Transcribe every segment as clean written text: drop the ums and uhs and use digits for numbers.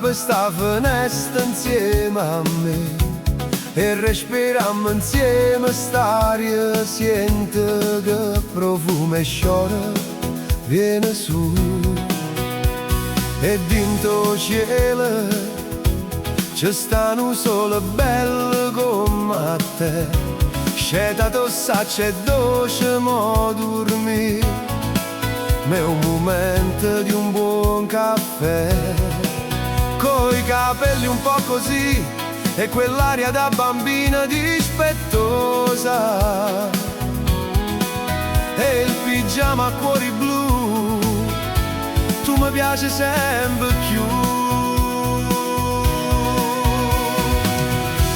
per sta finestra insieme a me e respiriamo insieme st'aria, sente che profumo e sciora viene su. E dentro cielo c'è sta un sole bello come te, sceta tossa c'è dolce mo dormire, ma è un momento di un buon caffè, coi capelli un po' così e quell'aria da bambina dispettosa e il pigiama a cuori blu, tu mi piaci sempre più.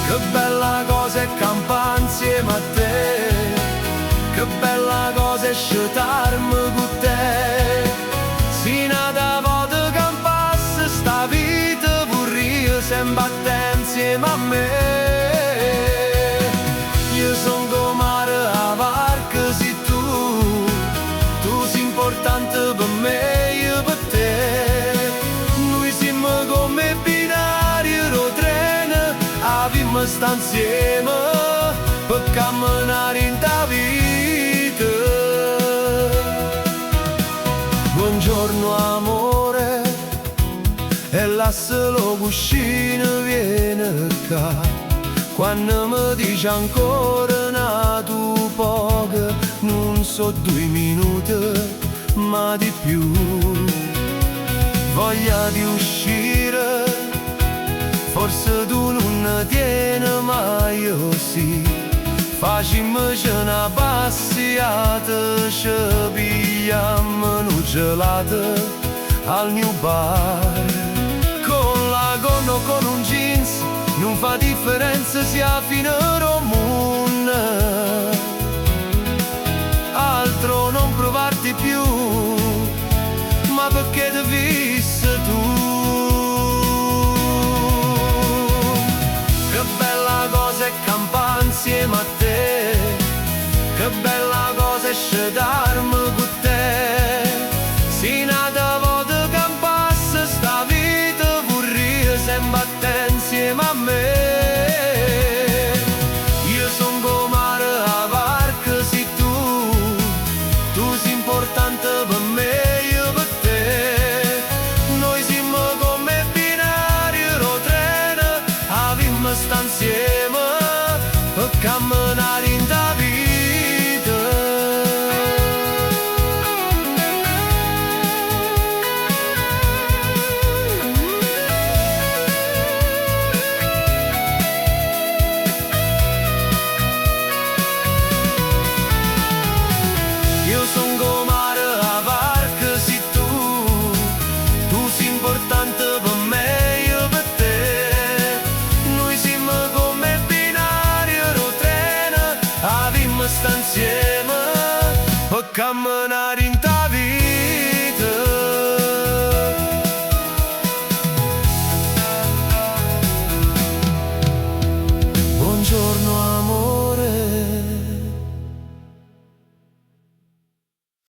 Che bella cosa è campare insieme a te, che bella cosa è scetarmi con te, sino da volta campasse sta vita vorrei sempre a te insieme a me. Io son come a varca, si tu sei importante per me, io per te. Noi siamo come binari o treno, avevamo sta insieme per camminare in ta vita. Buongiorno amore, e lascia lo cuscino viene qua, quando mi dici ancora nato poco, non so 2 minuti ma di più. Voglia di uscire, forse tu non ne tieni ma io sì, facciamoci una passeggiata, ci pigliamo un gelato al New Bar. Con la gonna o con un jeans non fa differenza, sia fino a moon.